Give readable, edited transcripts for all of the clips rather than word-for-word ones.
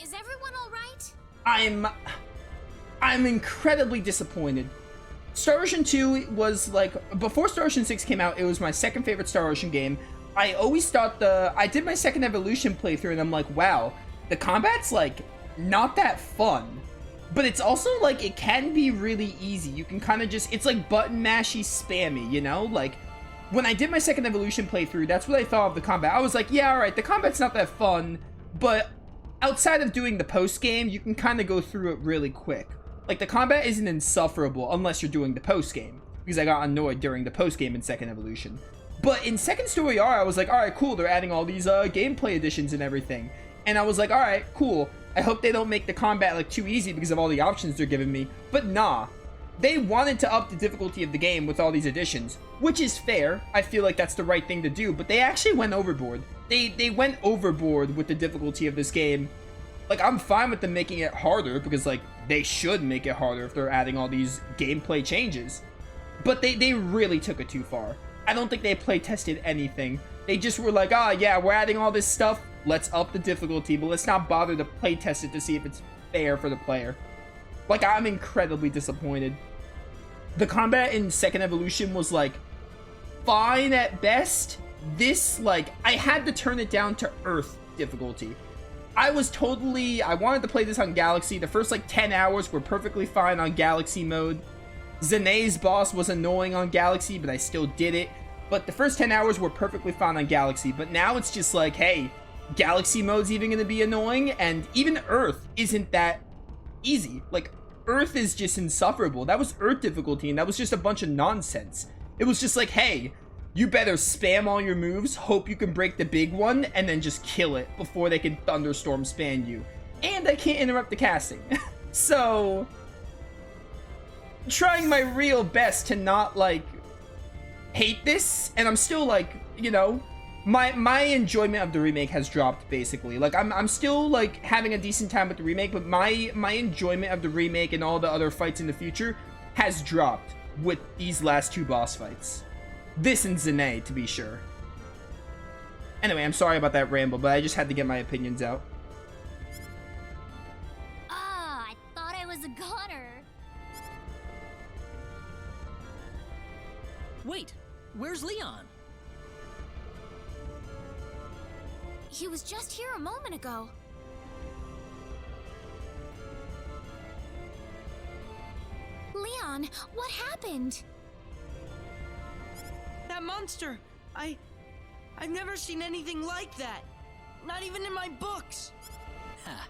Is everyone alright? I'm incredibly disappointed. Star Ocean 2 was like, before Star Ocean 6 came out, it was my second favorite Star Ocean game. I always thought I did my second Evolution playthrough and I'm like, wow, the combat's like not that fun. But it's also like, it can be really easy. You can kind of just, it's like button mashy spammy, you know? Like, when I did my second Evolution playthrough, that's what I thought of the combat. I was like, yeah, alright, the combat's not that fun, but outside of doing the post-game, you can kind of go through it really quick. Like, the combat isn't insufferable unless you're doing the post-game, because I got annoyed during the post-game in second Evolution. But in Second Story R, I was like, alright, cool, they're adding all these gameplay additions and everything. And I was like, alright, cool, I hope they don't make the combat like too easy because of all the options they're giving me. But nah. They wanted to up the difficulty of the game with all these additions, which is fair. I feel like that's the right thing to do, but they actually went overboard. They went overboard with the difficulty of this game. Like, I'm fine with them making it harder, because, like, they should make it harder if they're adding all these gameplay changes. But they really took it too far. I don't think they play tested anything. They just were like, ah, yeah, we're adding all this stuff, let's up the difficulty, but let's not bother to play test it to see if it's fair for the player. Like, I'm incredibly disappointed. The combat in Second Evolution was, like, fine at best. This, like, I had to turn it down to Earth difficulty. I wanted to play this on Galaxy. The first, like, 10 hours were perfectly fine on Galaxy mode. Zanae's boss was annoying on Galaxy, but I still did it. But the first 10 hours were perfectly fine on Galaxy. But now it's just like, hey, Galaxy mode's even going to be annoying, and even Earth isn't that easy. Like, Earth is just insufferable. That was Earth difficulty, and that was just a bunch of nonsense. It was just like, hey, you better spam all your moves, hope you can break the big one, and then just kill it before they can thunderstorm spam you. And I can't interrupt the casting. So, trying my real best to not, like, hate this, and I'm still, like, you know, my enjoyment of the remake has dropped, basically. Like, I'm still, like, having a decent time with the remake, but my enjoyment of the remake and all the other fights in the future has dropped with these last two boss fights. This and Zanae, to be sure. Anyway, I'm sorry about that ramble, but I just had to get my opinions out. Ah, I thought I was a goner. Wait, where's Leon? He was just here a moment ago. Leon, what happened? That monster! I've never seen anything like that! Not even in my books! Ha,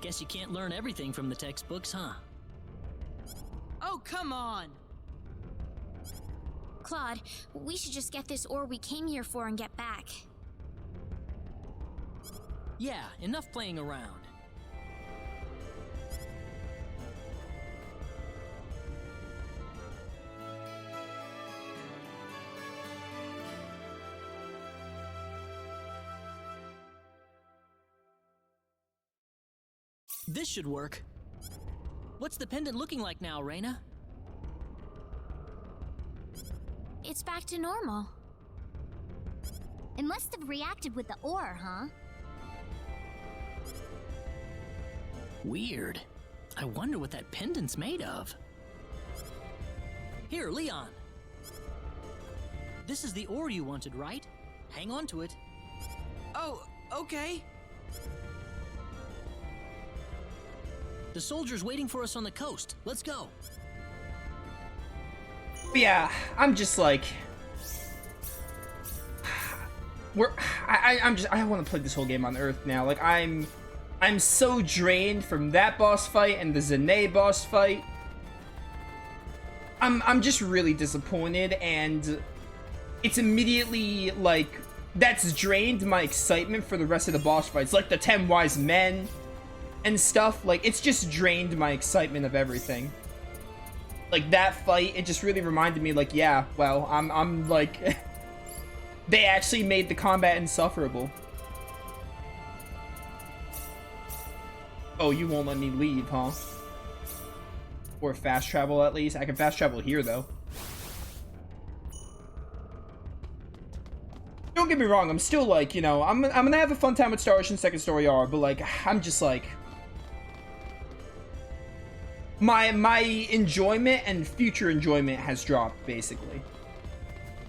guess you can't learn everything from the textbooks, huh? Oh, come on! Claude, we should just get this ore we came here for and get back. Yeah, enough playing around. This should work. What's the pendant looking like now, Rena? It's back to normal. It must have reacted with the ore, huh? Weird. I wonder what that pendant's made of. Here, Leon. This is the ore you wanted, right? Hang on to it. Oh, okay. The soldier's waiting for us on the coast. Let's go. Yeah, I'm just like, I want to play this whole game on Earth now. Like, I'm so drained from that boss fight and the Zanae boss fight. I'm just really disappointed, and it's immediately like that's drained my excitement for the rest of the boss fights, like the 10 Wise Men and stuff. Like, it's just drained my excitement of everything. Like, that fight, it just really reminded me, like, yeah, well, I'm like, they actually made the combat insufferable. Oh, you won't let me leave, huh? Or fast travel, at least. I can fast travel here, though. Don't get me wrong, I'm still, like, you know, I'm gonna have a fun time with Star Ocean Second Story R, but, like, I'm just, like, my enjoyment and future enjoyment has dropped, basically.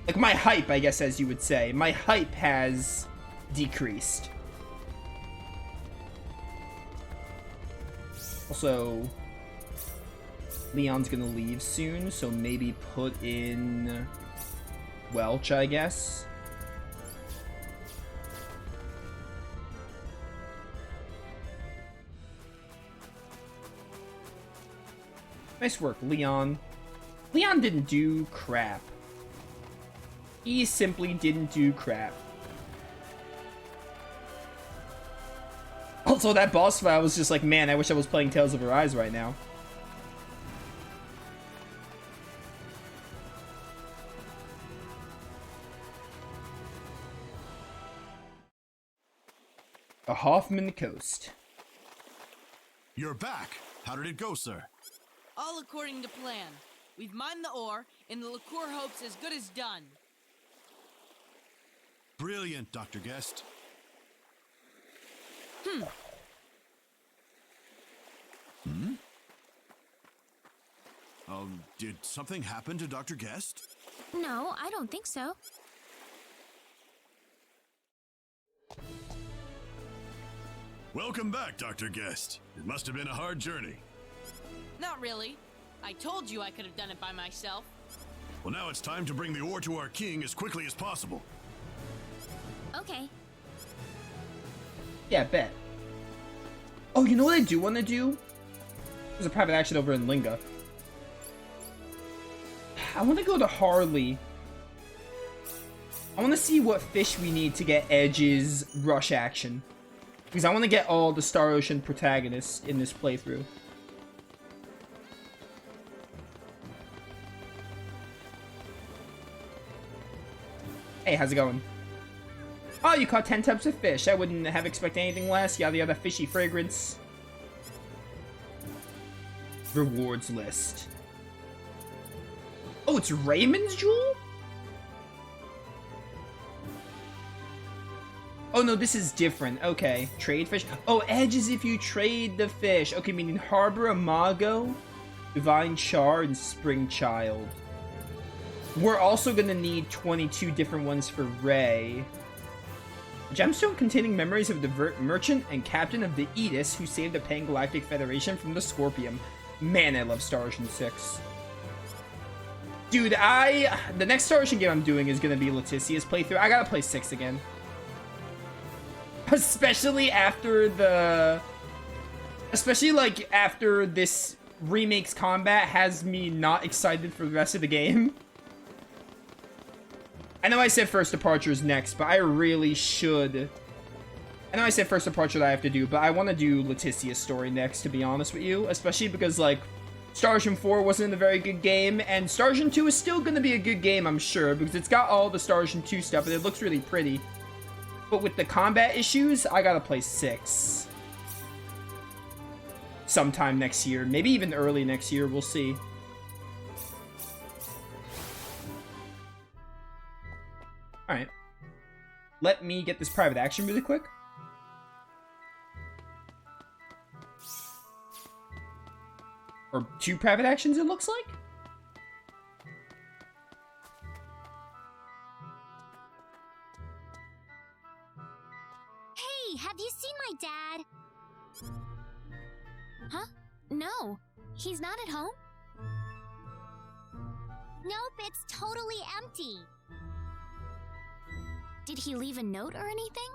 Like, my hype, I guess, as you would say. My hype has decreased. Also, Leon's gonna leave soon, so maybe put in Welch, I guess. Nice work, Leon. Leon didn't do crap. He simply didn't do crap. Also, that boss fight, I was just like, man, I wish I was playing Tales of Arise right now. A Hoffman Coast. You're back. How did it go, sir? All according to plan. We've mined the ore, and the liqueur hope's as good as done. Brilliant, Dr. Guest. Did something happen to Dr. Guest? No, I don't think so. Welcome back, Dr. Guest. It must have been a hard journey. Not really. I told you I could have done it by myself. Well, now it's time to bring the ore to our king as quickly as possible. Okay. Yeah, bet. Oh, you know what I do want to do? There's a private action over in Linga. I want to go to Harley. I want to see what fish we need to get Edge's rush action. Because I want to get all the Star Ocean protagonists in this playthrough. Hey, how's it going? Oh, you caught 10 types of fish. I wouldn't have expected anything less. Yada yada, fishy fragrance. Rewards list. Oh, it's Raymond's Jewel? Oh, no, this is different. Okay. Trade fish. Oh, Edge is if you trade the fish. Okay, meaning Harbor Imago, Divine Char, and Spring Child. We're also going to need 22 different ones for Ray. Gemstone containing memories of the merchant and captain of the Aegis who saved the Pan-Galactic Federation from the Scorpion. Man, I love Star Ocean 6. Dude, the next Star Ocean game I'm doing is going to be Leticia's playthrough. I gotta play 6 again. Especially after after this remake's combat has me not excited for the rest of the game. I know I said First Departure is next, but I really should. I know I said First Departure that I have to do, but I want to do Leticia's story next, to be honest with you. Especially because, like, Star Ocean 4 wasn't a very good game, and Star Ocean 2 is still going to be a good game, I'm sure, because it's got all the Star Ocean 2 stuff, and it looks really pretty. But with the combat issues, I gotta play 6. Sometime next year. Maybe even early next year, we'll see. Alright. Let me get this private action really quick. Or 2 private actions, it looks like? Hey, have you seen my dad? Huh? No. He's not at home? Nope, it's totally empty. Did he leave a note or anything?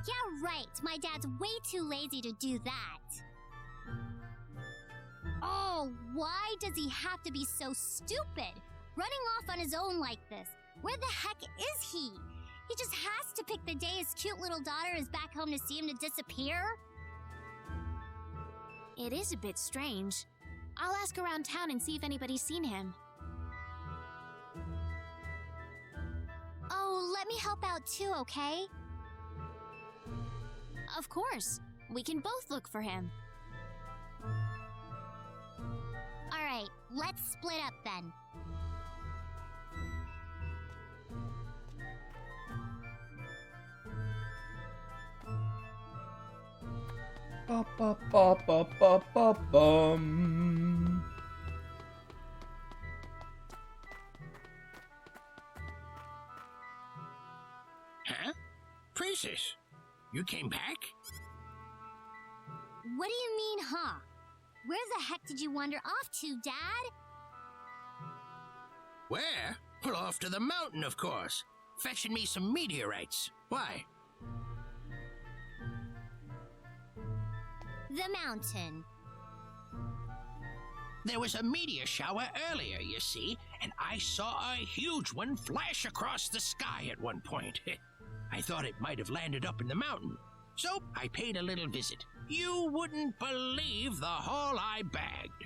Yeah, right. My dad's way too lazy to do that. Oh, why does he have to be so stupid? Running off on his own like this. Where the heck is he? He just has to pick the day his cute little daughter is back home to see him to disappear? It is a bit strange. I'll ask around town and see if anybody's seen him. Oh, let me help out too, okay? Of course. We can both look for him. Alright, let's split up then. Ba, ba, ba, ba, ba, ba, bum. Huh? Princess, you came back? What do you mean, huh? Where the heck did you wander off to, Dad? Where? Well, off to the mountain, of course. Fetching me some meteorites. Why? The mountain. There was a meteor shower earlier, you see, and I saw a huge one flash across the sky at one point. I thought it might have landed up in the mountain, so I paid a little visit. You wouldn't believe the haul I bagged.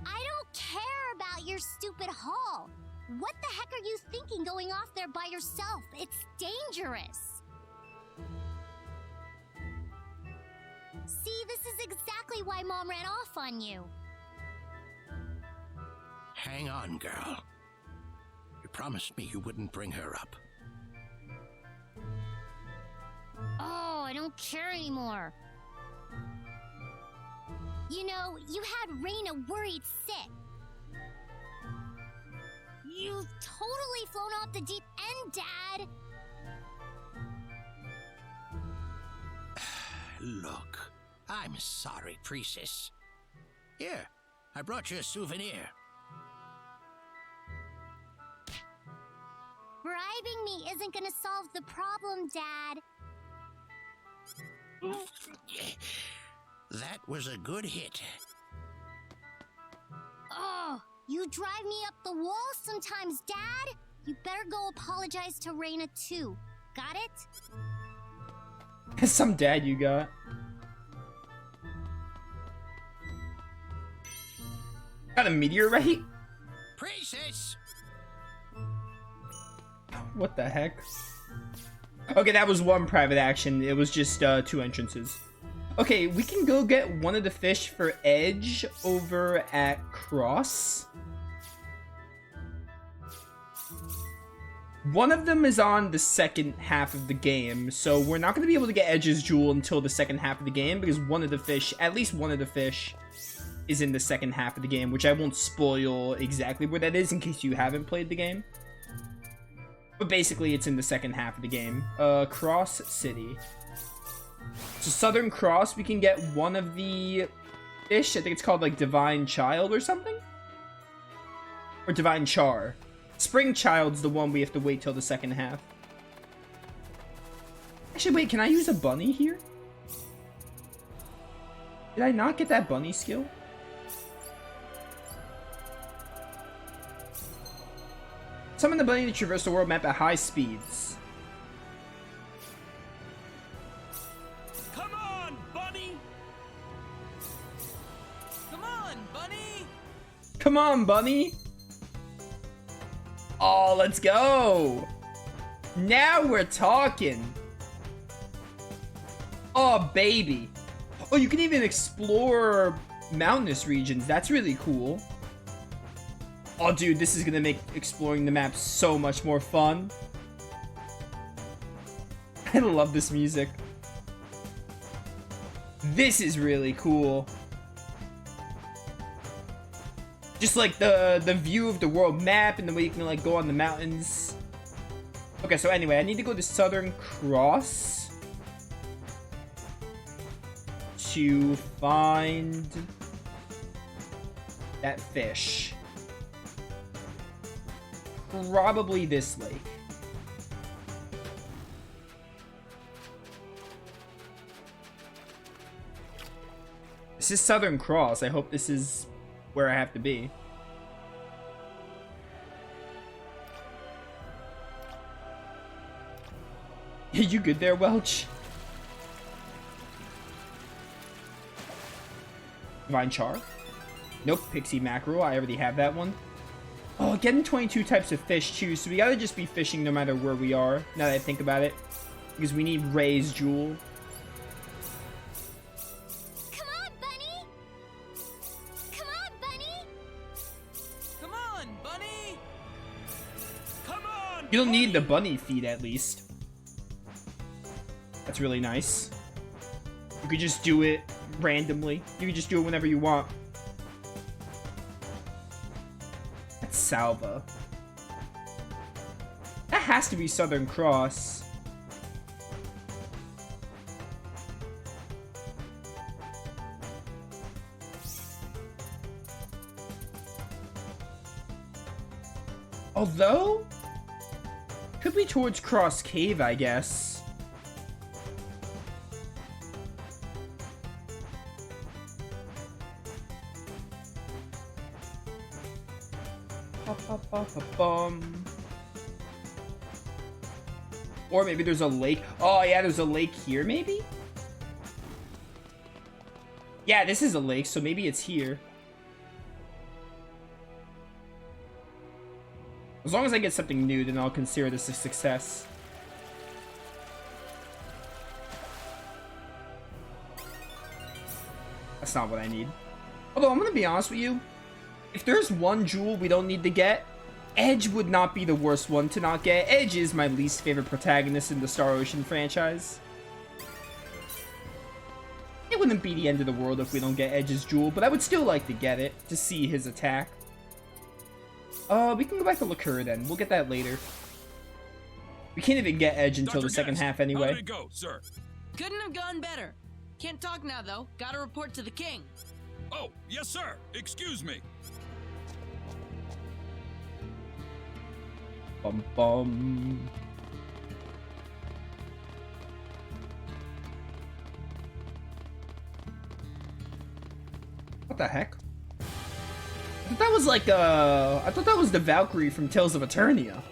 I don't care about your stupid haul. What the heck are you thinking going off there by yourself? It's dangerous. See, this is exactly why Mom ran off on you. Hang on, girl. You promised me you wouldn't bring her up. Oh, I don't care anymore. You know, you had Rena worried sick. You've totally flown off the deep end, Dad. Look, I'm sorry, Princess. Here, I brought you a souvenir. Bribing me isn't gonna solve the problem, Dad. That was a good hit. Oh, you drive me up the wall sometimes, Dad. You better go apologize to Rena too. Got it? Some dad you got. Got a meteorite? Princess! What the heck? Okay, that was one private action. It was just 2 entrances. Okay, we can go get one of the fish for Edge over at Cross. One of them is on the second half of the game, so we're not going to be able to get Edge's Jewel until the second half of the game, because one of the fish, at least one of the fish, is in the second half of the game, which I won't spoil exactly where that is in case you haven't played the game. But basically, it's in the second half of the game. Cross City. So Southern Cross, we can get one of the fish. I think it's called, like, Divine Child or something? Or Divine Char. Spring Child's the one we have to wait till the second half. Actually, wait, can I use a bunny here? Did I not get that bunny skill? Summon the bunny to traverse the world map at high speeds. Come on, bunny! Come on, bunny! Come on, bunny! Oh, let's go! Now we're talking! Oh, baby! Oh, you can even explore mountainous regions. That's really cool. Oh, dude, this is gonna make exploring the map so much more fun. I love this music. This is really cool. Just like the view of the world map and the way you can like go on the mountains. Okay, so anyway, I need to go to Southern Cross to find that fish. Probably this lake. This is Southern Cross. I hope this is where I have to be. You good there, Welch? Divine Char? Nope, Pixie Mackerel. I already have that one. Oh, getting 22 types of fish too, so we gotta just be fishing no matter where we are, now that I think about it. Because we need Ray's Jewel. Come on, Bunny! Come on, Bunny! Come on, bunny! Come on! You don't need the bunny feed, at least. That's really nice. You could just do it randomly. You could just do it whenever you want. That's Salva. That has to be Southern Cross. Although, could be towards Cross Cave, I guess. Bum. Or maybe there's a lake. Oh yeah, there's a lake here, maybe? Yeah, this is a lake, so maybe it's here. As long as I get something new, then I'll consider this a success. That's not what I need. Although, I'm gonna be honest with you. If there's one jewel we don't need to get, Edge would not be the worst one to not get. Edge is my least favorite protagonist in the Star Ocean franchise. It wouldn't be the end of the world if we don't get Edge's jewel, but I would still like to get it, to see his attack. We can go back to Liqueur then. We'll get that later. We can't even get Edge until the second half anyway. How did it go, sir? Couldn't have gone better. Can't talk now, though. Gotta report to the king. Oh, yes, sir. Excuse me. Bum bum. What the heck? I thought that was like I thought that was the Valkyrie from Tales of Eternia.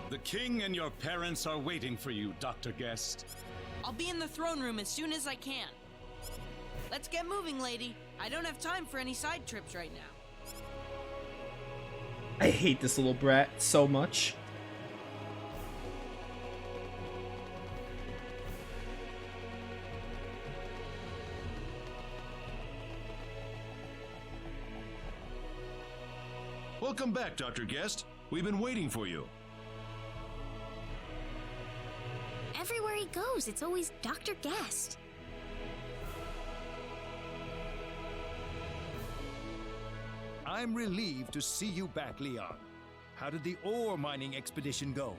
The king and your parents are waiting for you, Dr. Guest. I'll be in the throne room as soon as I can. Let's get moving, lady. I don't have time for any side trips right now. I hate this little brat so much. Welcome back, Dr. Guest. We've been waiting for you. Everywhere he goes, it's always Dr. Guest. I'm relieved to see you back, Leon. How did the ore mining expedition go?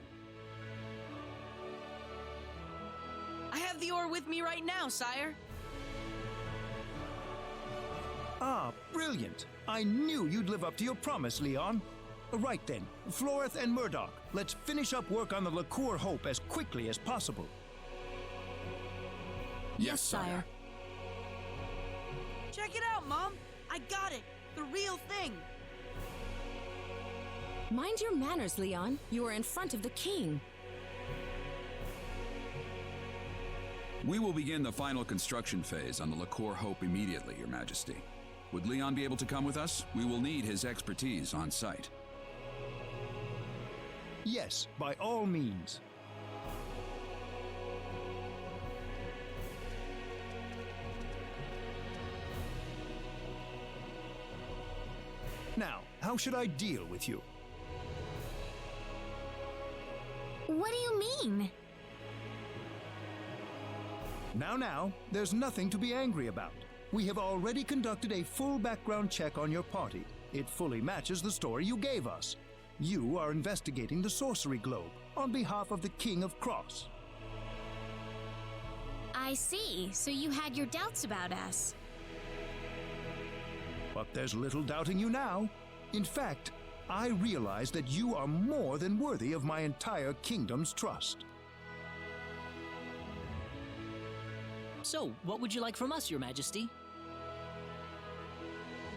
I have the ore with me right now, sire. Ah, brilliant. I knew you'd live up to your promise, Leon. Right then, Floreth and Murdoch, let's finish up work on the Liqueur Hope as quickly as possible. Yes, sire. Check it out, Mom. I got it. The real thing. Mind your manners, Leon. You are in front of the king. We will begin the final construction phase on the Liqueur Hope immediately, Your Majesty. Would Leon be able to come with us? We will need his expertise on site. Yes, by all means. Now, how should I deal with you? What do you mean? Now, there's nothing to be angry about. We have already conducted a full background check on your party. It fully matches the story you gave us. You are investigating the sorcery globe on behalf of the King of Cross. I see. So you had your doubts about us. But there's little doubting you now. In fact, I realize that you are more than worthy of my entire kingdom's trust. So, what would you like from us, Your Majesty?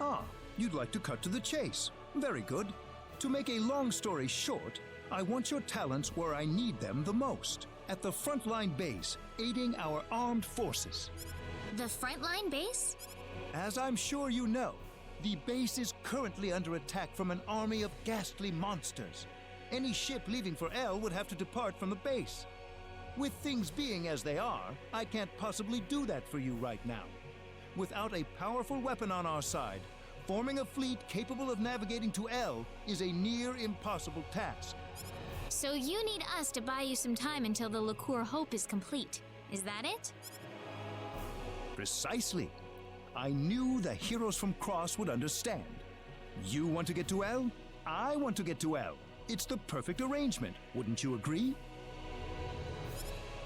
Ah, you'd like to cut to the chase. Very good. To make a long story short, I want your talents where I need them the most. At the frontline base, aiding our armed forces. The frontline base? As I'm sure you know, the base is currently under attack from an army of ghastly monsters. Any ship leaving for El would have to depart from the base. With things being as they are, I can't possibly do that for you right now. Without a powerful weapon on our side, forming a fleet capable of navigating to L is a near impossible task. So you need us to buy you some time until the Liqueur Hope is complete. Is that it? Precisely. I knew the heroes from Cross would understand. You want to get to L? I want to get to L. It's the perfect arrangement, wouldn't you agree?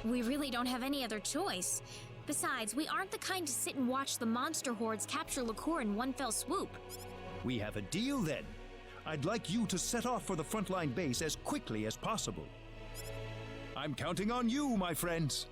We really don't have any other choice. Besides, we aren't the kind to sit and watch the monster hordes capture Liqueur in one fell swoop. We have a deal then. I'd like you to set off for the frontline base as quickly as possible. I'm counting on you, my friends.